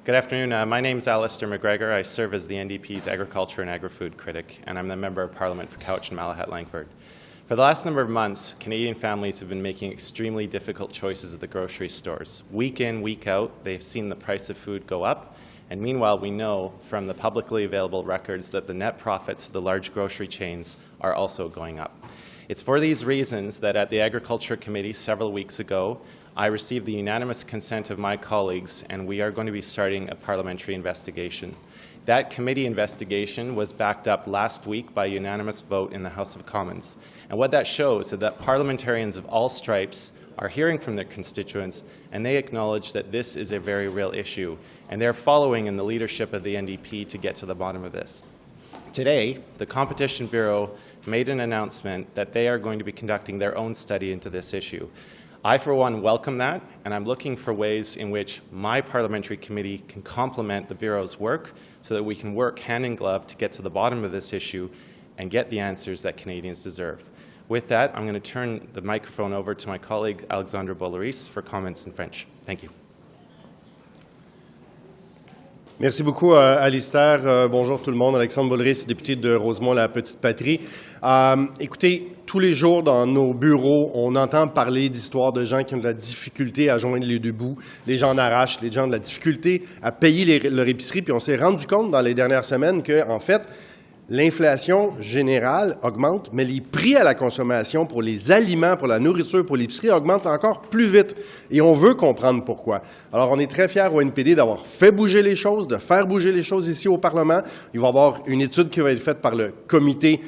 Good afternoon. My name is Alistair McGregor. I serve as the NDP's Agriculture and Agri-Food Critic, and I'm the Member of Parliament for Couch and Malahat-Langford. For the last number of months, Canadian families have been making extremely difficult choices at the grocery stores. Week in, week out, they've seen the price of food go up, and meanwhile, we know from the publicly available records that the net profits of the large grocery chains are also going up. It's for these reasons that at the Agriculture Committee several weeks ago, I received the unanimous consent of my colleagues, and we are going to be starting a parliamentary investigation. That committee investigation was backed up last week by a unanimous vote in the House of Commons. And what that shows is that parliamentarians of all stripes are hearing from their constituents, and they acknowledge that this is a very real issue, and they're following in the leadership of the NDP to get to the bottom of this. Today, the Competition Bureau made an announcement that they are going to be conducting their own study into this issue. I, for one, welcome that, and I'm looking for ways in which my parliamentary committee can complement the Bureau's work so that we can work hand in glove to get to the bottom of this issue and get the answers that Canadians deserve. With that, I'm going to turn the microphone over to my colleague Alexandre Boulris for comments in French. Thank you. Merci beaucoup, Alistair. Bonjour tout le monde. Alexandre Boulris, député de Rosemont-la-Petite-Patrie. Écoutez, tous les jours dans nos bureaux, on entend parler d'histoires de gens qui ont de la difficulté à joindre les deux bouts. Les gens en arrachent, les gens ont de la difficulté à payer leur épicerie. Puis on s'est rendu compte dans les dernières semaines que, en fait, l'inflation générale augmente, mais les prix à la consommation pour les aliments, pour la nourriture, pour l'épicerie augmentent encore plus vite. Et on veut comprendre pourquoi. Alors, on est très fiers au NPD d'avoir fait bouger les choses, de faire bouger les choses ici au Parlement. Il va y avoir une étude qui va être faite par le Comité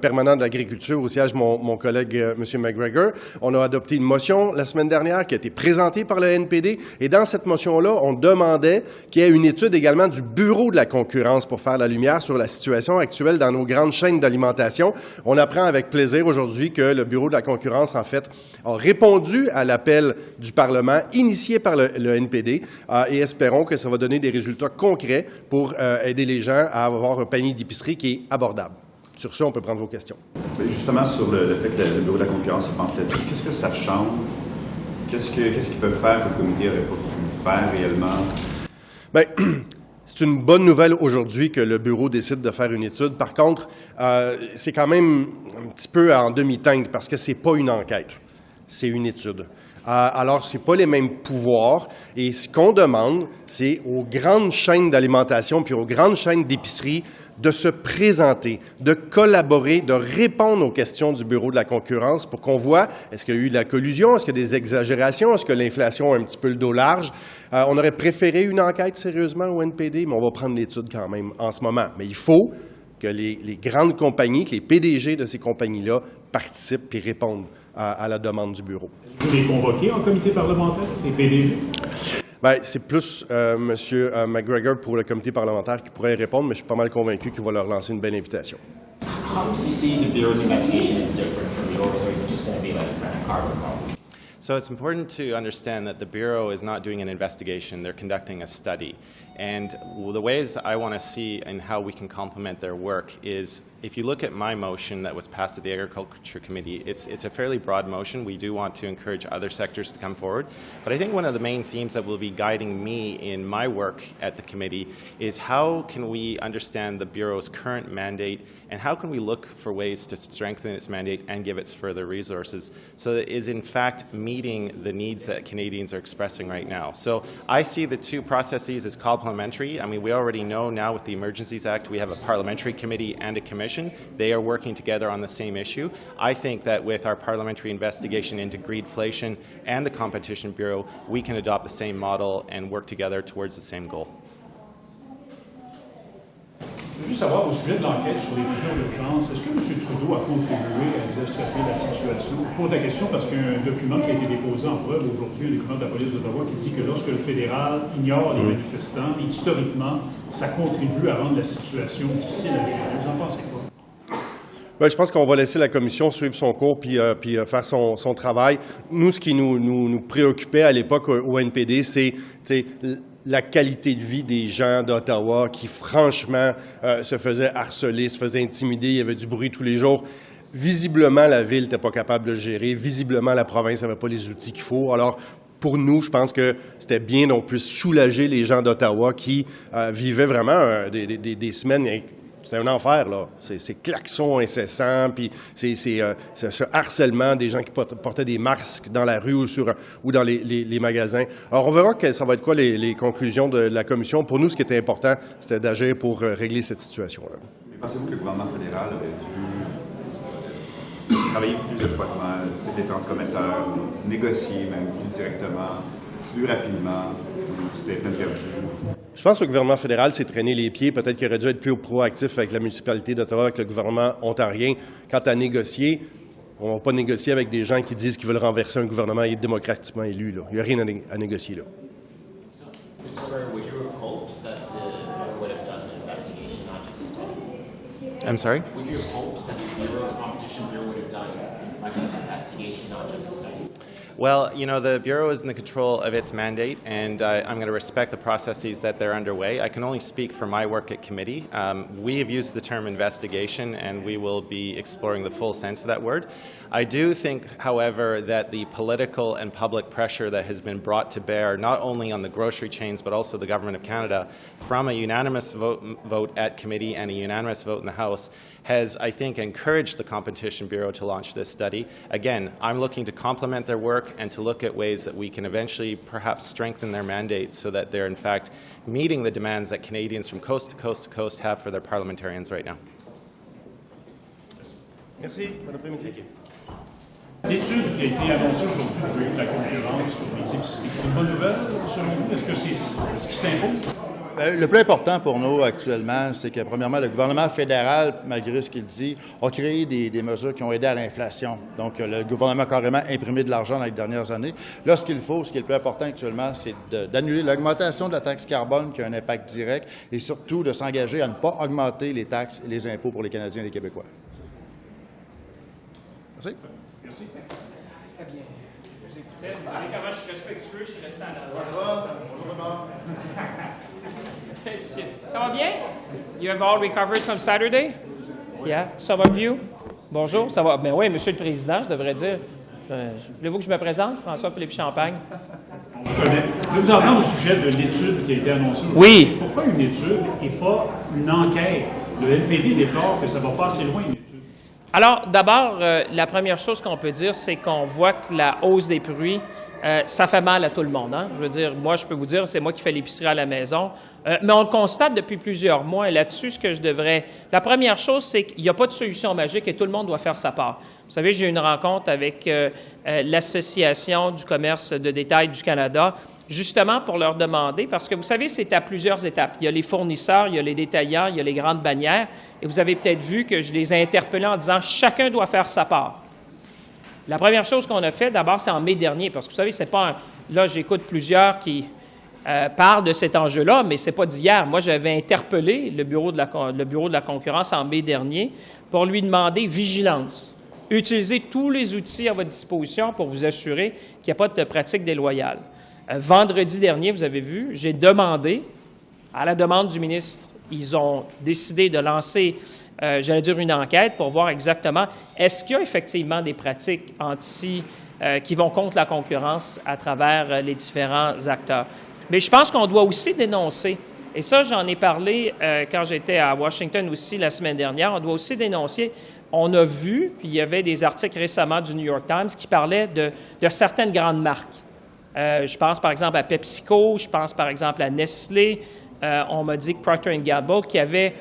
permanent de l'agriculture, au siège mon collègue M. McGregor. On a adopté une motion la semaine dernière qui a été présentée par le NPD. Et dans cette motion-là, on demandait qu'il y ait une étude également du Bureau de la concurrence pour faire la lumière sur la situation actuelle dans nos grandes chaînes d'alimentation. On apprend avec plaisir aujourd'hui que le Bureau de la concurrence, en fait, a répondu à l'appel du Parlement initié par le NPD et espérons que ça va donner des résultats concrets pour aider les gens à avoir un panier d'épicerie qui est abordable. Sur ce, on peut prendre vos questions. Justement, sur le fait que le Bureau de la concurrence se penche là-dessus, qu'est-ce que ça change? Qu'est-ce qu'ils peuvent faire que le comité n'aurait pas pu faire réellement? Bien, c'est une bonne nouvelle aujourd'hui que le bureau décide de faire une étude. Par contre, c'est quand même un petit peu en demi-teinte parce que ce n'est pas une enquête, c'est une étude. Alors, ce n'est pas les mêmes pouvoirs. Et ce qu'on demande, c'est aux grandes chaînes d'alimentation puis aux grandes chaînes d'épicerie de se présenter, de collaborer, de répondre aux questions du Bureau de la concurrence pour qu'on voit est-ce qu'il y a eu de la collusion, est-ce qu'il y a des exagérations, est-ce que l'inflation a un petit peu le dos large. On aurait préféré une enquête sérieusement au NPD, mais on va prendre l'étude quand même en ce moment. Mais il faut que les grandes compagnies, que les PDG de ces compagnies-là participent et répondent à la demande du Bureau. Vous les convoquez en comité parlementaire, les PDG? Bien, c'est plus M. McGregor pour le comité parlementaire qui pourrait répondre, mais je suis pas mal convaincu qu'il va leur lancer une belle invitation. How do you see the Bureau's investigation is different from yours, or is it just going to be like a Brennan Carbon problem? So it's important to understand that the Bureau is not doing an investigation, they're conducting a study. And the ways I want to see and how we can complement their work is, if you look at my motion that was passed at the Agriculture Committee, it's a fairly broad motion. We do want to encourage other sectors to come forward. But I think one of the main themes that will be guiding me in my work at the committee is how can we understand the Bureau's current mandate and how can we look for ways to strengthen its mandate and give it further resources so that it is in fact meeting the needs that Canadians are expressing right now. So I see the two processes as complementary. I mean, we already know now with the Emergencies Act we have a parliamentary committee and a commission. They are working together on the same issue. I think that with our parliamentary investigation into greedflation and the Competition Bureau, we can adopt the same model and work together towards the same goal. Je veux juste savoir, au sujet de l'enquête sur les mesures d'urgence, est-ce que M. Trudeau a contribué à exacerber la situation? Je pose la question parce qu'il y a un document qui a été déposé en preuve aujourd'hui, un document de la police d'Ottawa qui dit que lorsque le fédéral ignore les manifestants, historiquement, ça contribue à rendre la situation difficile à gérer. Vous en pensez quoi? Bien, je pense qu'on va laisser la commission suivre son cours puis faire son travail. Nous, ce qui nous préoccupait à l'époque au NPD, c'est la qualité de vie des gens d'Ottawa qui, franchement, se faisaient harceler, se faisaient intimider. Il y avait du bruit tous les jours. Visiblement, la Ville n'était pas capable de le gérer. Visiblement, la province n'avait pas les outils qu'il faut. Alors, pour nous, je pense que c'était bien qu'on puisse soulager les gens d'Ottawa qui vivaient vraiment des semaines. C'était un enfer, là. Ces klaxons incessants, puis ce harcèlement des gens qui portaient des masques dans la rue ou dans les magasins. Alors, on verra ça va être quoi les conclusions de la commission. Pour nous, ce qui était important, c'était d'agir pour régler cette situation-là. Mais pensez-vous que le gouvernement fédéral aurait dû travailler plus étroitement, c'était entre commetteurs, négocier même plus directement, plus rapidement, c'était intervenu? Je pense que le gouvernement fédéral s'est traîné les pieds. Peut-être qu'il aurait dû être plus proactif avec la municipalité d'Ottawa, avec le gouvernement ontarien. Quant à négocier, on ne va pas négocier avec des gens qui disent qu'ils veulent renverser un gouvernement démocratiquement élu. Là. Il n'y a rien à négocier là. Mr. Square, would you have hoped that the Bureau would have done an investigation, not just a study? I'm sorry? Would you have hoped that the Bureau, Competition Bureau would have done like an investigation, not just a study? Well, you know, the Bureau is in the control of its mandate, and I'm going to respect the processes that they're underway. I can only speak for my work at committee. We have used the term investigation, and we will be exploring the full sense of that word. I do think, however, that the political and public pressure that has been brought to bear, not only on the grocery chains, but also the Government of Canada, from a unanimous vote at committee and a unanimous vote in the House, has, I think, encouraged the Competition Bureau to launch this study. Again, I'm looking to complement their work and to look at ways that we can eventually perhaps strengthen their mandate so that they're, in fact, meeting the demands that Canadians from coast to coast to coast have for their parliamentarians right now. Merci. Bon après-midi. L'étude qui a été annoncée aujourd'hui de la concurrence sur les épiceries, c'est une bonne nouvelle selon vous? Est-ce qu'il s'impose? Le plus important pour nous actuellement, c'est que, premièrement, le gouvernement fédéral, malgré ce qu'il dit, a créé des mesures qui ont aidé à l'inflation. Donc, le gouvernement a carrément imprimé de l'argent dans les dernières années. Là, ce qui est le plus important actuellement, c'est d'annuler l'augmentation de la taxe carbone qui a un impact direct et surtout de s'engager à ne pas augmenter les taxes et les impôts pour les Canadiens et les Québécois. Merci. Merci. Très bien. Je vous écoutais. Vous savez comment je suis respectueux, je suis resté à la Ça va bien? You have all recovered from Saturday? Yeah. Some of you? Bonjour, ça va? Ben oui, Monsieur le Président, je devrais dire. Voulez-vous que je me présente? François-Philippe Champagne. On vous connaît. Je vais vous entendre au sujet de l'étude qui a été annoncée. Oui. Pourquoi une étude et pas une enquête? Le NPD déplore que ça va pas assez loin, une étude. Alors, d'abord, la première chose qu'on peut dire, c'est qu'on voit que la hausse des prix, ça fait mal à tout le monde. Hein? Je veux dire, moi, je peux vous dire, c'est moi qui fais l'épicerie à la maison. Mais on le constate depuis plusieurs mois. Et là-dessus, ce que je devrais... La première chose, c'est qu'il n'y a pas de solution magique et tout le monde doit faire sa part. Vous savez, j'ai eu une rencontre avec l'Association du commerce de détail du Canada, justement pour leur demander, parce que vous savez, c'est à plusieurs étapes. Il y a les fournisseurs, il y a les détaillants, il y a les grandes bannières. Et vous avez peut-être vu que je les ai interpellés en disant « chacun doit faire sa part ». La première chose qu'on a fait, d'abord, c'est en mai dernier, parce que vous savez, c'est pas là, j'écoute plusieurs qui parlent de cet enjeu-là, mais c'est pas d'hier. Moi, j'avais interpellé le bureau de la concurrence en mai dernier pour lui demander vigilance. Utilisez tous les outils à votre disposition pour vous assurer qu'il n'y a pas de pratique déloyale. Vendredi dernier, vous avez vu, j'ai demandé, à la demande du ministre, ils ont décidé de lancer, j'allais dire, une enquête pour voir exactement est-ce qu'il y a effectivement des pratiques qui vont contre la concurrence à travers les différents acteurs. Mais je pense qu'on doit aussi dénoncer, et ça, j'en ai parlé quand j'étais à Washington aussi la semaine dernière, on doit aussi dénoncer. On a vu, puis il y avait des articles récemment du New York Times qui parlaient de certaines grandes marques. Je pense par exemple à PepsiCo, je pense par exemple à Nestlé. On m'a dit que Procter & Gamble qui avait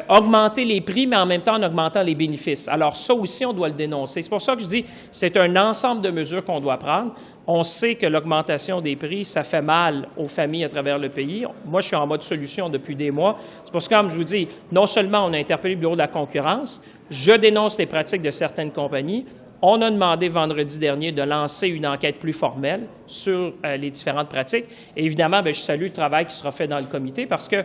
augmenté les prix, mais en même temps en augmentant les bénéfices. Alors ça aussi, on doit le dénoncer. C'est pour ça que je dis c'est un ensemble de mesures qu'on doit prendre. On sait que l'augmentation des prix, ça fait mal aux familles à travers le pays. Moi, je suis en mode solution depuis des mois. C'est pour ça que, comme je vous dis, non seulement on a interpellé le Bureau de la concurrence, je dénonce les pratiques de certaines compagnies. On a demandé vendredi dernier de lancer une enquête plus formelle sur les différentes pratiques. Et évidemment, bien, je salue le travail qui sera fait dans le comité parce que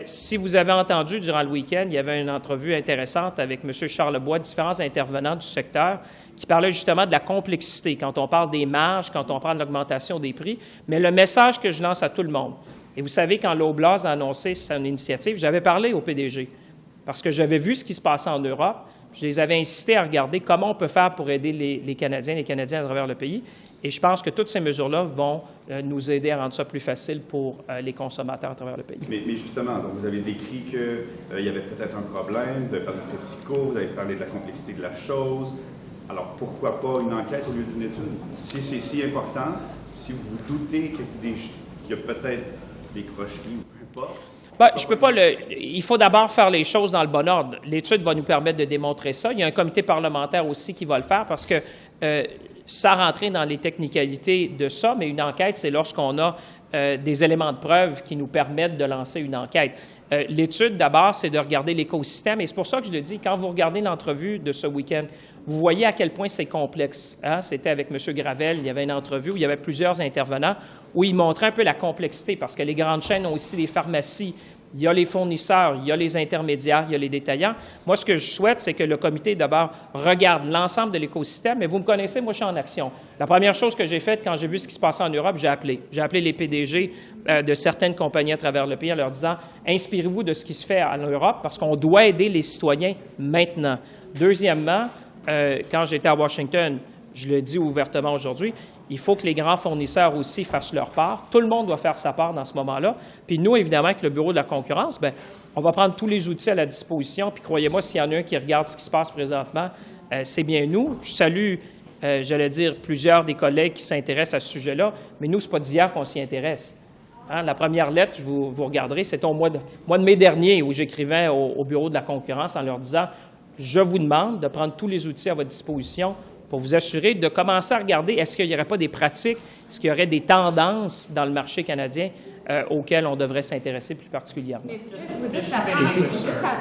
si vous avez entendu durant le week-end, il y avait une entrevue intéressante avec M. Charlebois, différents intervenants du secteur, qui parlaient justement de la complexité quand on parle des marges, quand on parle de l'augmentation des prix. Mais le message que je lance à tout le monde, et vous savez, quand l'Oblast a annoncé son initiative, j'avais parlé au PDG. parce que j'avais vu ce qui se passait en Europe. Je les avais incités à regarder comment on peut faire pour aider les Canadiens à travers le pays. Et je pense que toutes ces mesures-là vont nous aider à rendre ça plus facile pour les consommateurs à travers le pays. Mais justement, donc vous avez décrit qu'il y avait peut-être un problème, vous avez parlé de PepsiCo, vous avez parlé de la complexité de la chose. Alors pourquoi pas une enquête au lieu d'une étude? Si c'est si important, si vous doutez qu'il y a peut-être des crocheries ou peu importe, je peux pas il faut d'abord faire les choses dans le bon ordre. L'étude va nous permettre de démontrer ça. Il y a un comité parlementaire aussi qui va le faire parce que sans rentrer dans les technicalités de ça, mais une enquête, c'est lorsqu'on a des éléments de preuve qui nous permettent de lancer une enquête. L'étude, d'abord, c'est de regarder l'écosystème. Et c'est pour ça que je le dis, quand vous regardez l'entrevue de ce week-end, vous voyez à quel point c'est complexe. Hein? C'était avec M. Gravel, il y avait une entrevue où il y avait plusieurs intervenants, où il montrait un peu la complexité, parce que les grandes chaînes ont aussi des pharmacies, il y a les fournisseurs, il y a les intermédiaires, il y a les détaillants. Moi, ce que je souhaite, c'est que le comité, d'abord, regarde l'ensemble de l'écosystème. Mais vous me connaissez, moi, je suis en action. La première chose que j'ai faite quand j'ai vu ce qui se passait en Europe, j'ai appelé. J'ai appelé les PDG de certaines compagnies à travers le pays en leur disant « Inspirez-vous de ce qui se fait en Europe parce qu'on doit aider les citoyens maintenant. » Deuxièmement, quand j'étais à Washington, je le dis ouvertement aujourd'hui, il faut que les grands fournisseurs aussi fassent leur part. Tout le monde doit faire sa part dans ce moment-là. Puis nous, évidemment, avec le Bureau de la concurrence, bien, on va prendre tous les outils à la disposition. Puis croyez-moi, s'il y en a un qui regarde ce qui se passe présentement, c'est bien nous. Je salue, j'allais dire, plusieurs des collègues qui s'intéressent à ce sujet-là, mais nous, ce n'est pas d'hier qu'on s'y intéresse. Hein, la première lettre, vous regarderez, c'était au mois de mai dernier où j'écrivais au Bureau de la concurrence en leur disant « Je vous demande de prendre tous les outils à votre disposition pour vous assurer de commencer à regarder est-ce qu'il n'y aurait pas des pratiques, est-ce qu'il y aurait des tendances dans le marché canadien auxquelles on devrait s'intéresser plus particulièrement. » Mais vous dites que ça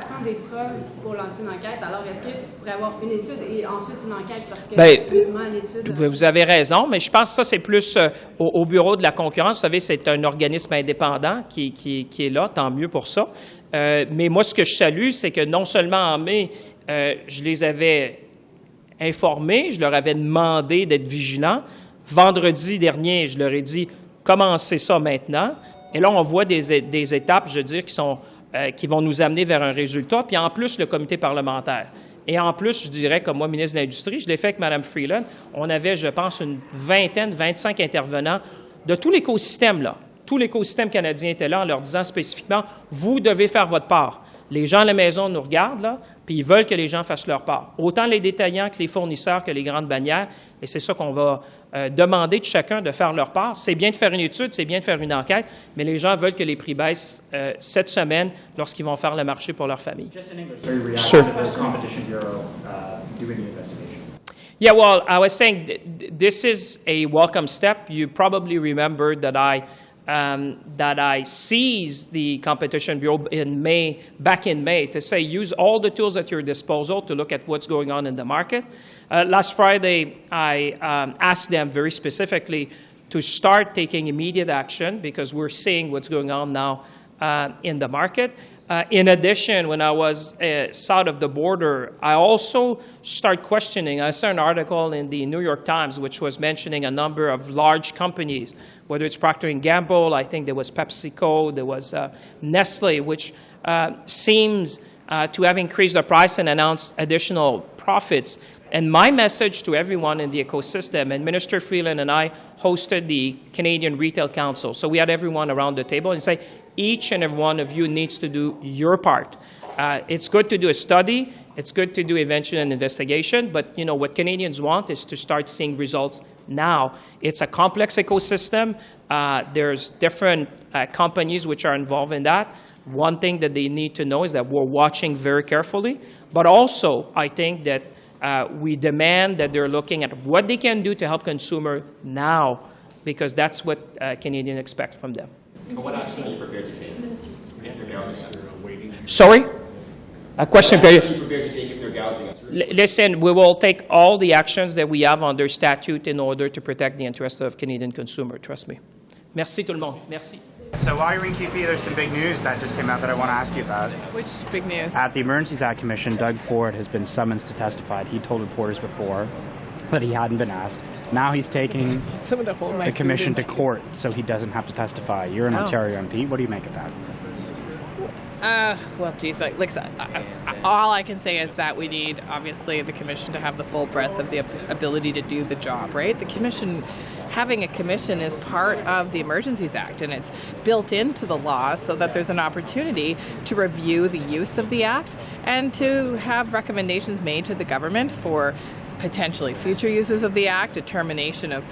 prend des preuves pour lancer une enquête. Alors, est-ce qu'il pourrait y avoir une étude et ensuite une enquête? Parce que l'étude... Vous avez raison, mais je pense que ça, c'est plus au Bureau de la concurrence. Vous savez, c'est un organisme indépendant qui est là, tant mieux pour ça. Mais moi, ce que je salue, c'est que non seulement en mai, je les avais informés, je leur avais demandé d'être vigilants. Vendredi dernier, je leur ai dit « commencez ça maintenant ». Et là, on voit des étapes, je veux dire, qui vont nous amener vers un résultat. Puis en plus, le comité parlementaire. Et en plus, je dirais, comme moi, ministre de l'Industrie, je l'ai fait avec Mme Freeland, on avait, je pense, une 25 intervenants de tout l'écosystème, là. Tout l'écosystème canadien était là en leur disant spécifiquement « vous devez faire votre part ». Les gens à la maison nous regardent, là, puis ils veulent que les gens fassent leur part. Autant les détaillants que les fournisseurs, que les grandes bannières. Et c'est ça qu'on va demander de chacun de faire leur part. C'est bien de faire une étude, c'est bien de faire une enquête, mais les gens veulent que les prix baissent cette semaine lorsqu'ils vont faire le marché pour leur famille. Sure. Yeah, well, I was saying this is a welcome step. You probably remember that I seized the Competition Bureau back in May to say use all the tools at your disposal to look at what's going on in the market. Last Friday, I asked them very specifically to start taking immediate action because we're seeing what's going on now in the market. In addition, when I was south of the border, I also started questioning. I saw an article in the New York Times which was mentioning a number of large companies, whether it's Procter & Gamble, I think there was PepsiCo, there was Nestle, which seems to have increased the price and announced additional profits. And my message to everyone in the ecosystem, and Minister Freeland and I hosted the Canadian Retail Council, so we had everyone around the table and say, each and every one of you needs to do your part. It's good to do a study, it's good to do eventually an investigation, but you know what Canadians want is to start seeing results now. It's a complex ecosystem. There's different companies which are involved in that. One thing that they need to know is that we're watching very carefully, but also I think that we demand that they're looking at what they can do to help consumer now, because that's what Canadians expect from them. What action are you prepared to take? Sorry? A question. What action are you prepared to take if they're gouging us? Listen, we will take all the actions that we have under statute in order to protect the interests of Canadian consumer. Trust me. Merci tout le monde. Merci. So while you're in QP, there's some big news that just came out that I want to ask you about. Which big news? At the Emergencies Act Commission, Doug Ford has been summoned to testify. He told reporters before that he hadn't been asked. Now he's taking the commission to court so he doesn't have to testify. You're an Ontario MP. What do you make of that? Well, geez, all I can say is that we need, obviously, the commission to have the full breadth of the ability to do the job, right? The commission, having a commission is part of the Emergencies Act, and it's built into the law so that there's an opportunity to review the use of the Act and to have recommendations made to the government for potentially future uses of the Act, determination of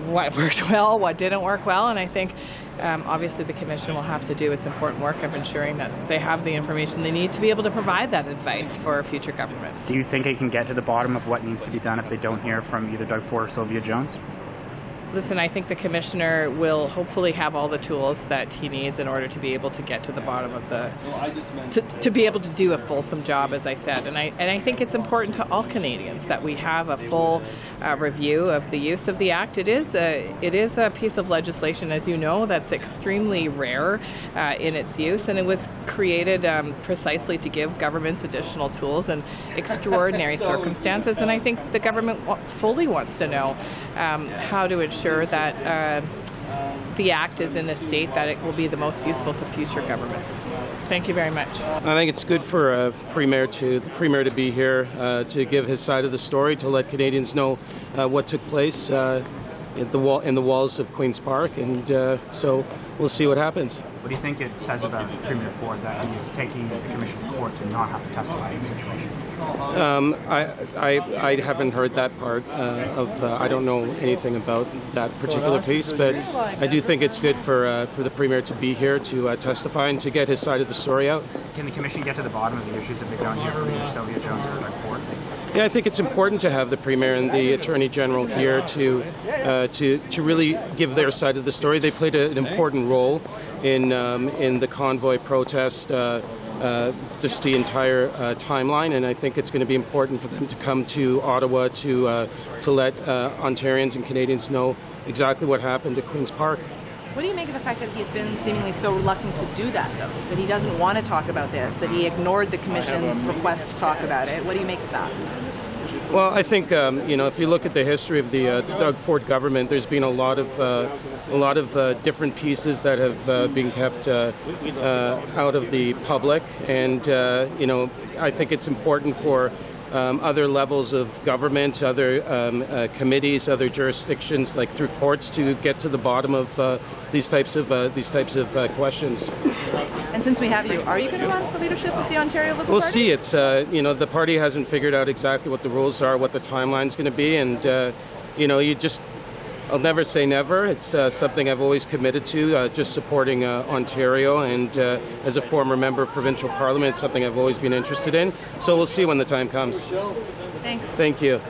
what worked well, what didn't work well, and I think obviously the Commission will have to do its important work of ensuring that they have the information they need to be able to provide that advice for future governments. Do you think it can get to the bottom of what needs to be done if they don't hear from either Doug Ford or Sylvia Jones? Listen, I think the Commissioner will hopefully have all the tools that he needs in order to be able to get to the bottom of the, to be able to do a fulsome job, as I said. And I think it's important to all Canadians that we have a full review of the use of the Act. It is a piece of legislation, as you know, that's extremely rare in its use, and it was created precisely to give governments additional tools in extraordinary circumstances. And I think the government fully wants to know how to ensure that the Act is in a state that it will be the most useful to future governments. Thank you very much. I think it's good for the Premier to be here to give his side of the story, to let Canadians know what took place in the walls of Queen's Park, and so we'll see what happens. What do you think it says about Premier Ford that he is taking the Commission to court to not have to testify in this situation? I haven't heard that part of. I don't know anything about that particular piece, but I do think it's good for the Premier to be here to testify and to get his side of the story out. Can the Commission get to the bottom of the issues that they don't hear from either Sylvia Jones or Doug Ford? Yeah, I think it's important to have the Premier and the Attorney General here to really give their side of the story. They played an important role in the convoy protest, just the entire timeline, and I think it's going to be important for them to come to Ottawa to let Ontarians and Canadians know exactly what happened at Queen's Park. What do you make of the fact that he's been seemingly so reluctant to do that, though? That he doesn't want to talk about this, that he ignored the Commission's request to talk about it? What do you make of that? Well, I think if you look at the history of the Doug Ford government, there's been a lot of different pieces that have been kept out of the public, and I think it's important for other levels of government, other committees, other jurisdictions, like through courts, to get to the bottom of these types of questions. And since we have you, are you going to run for leadership with the Ontario Liberal Party? We'll see. It's the party hasn't figured out exactly what the rules are, what the timeline's going to be, and I'll never say never. It's something I've always committed to, just supporting Ontario, and as a former member of provincial parliament, it's something I've always been interested in. So we'll see when the time comes. Thanks. Thank you.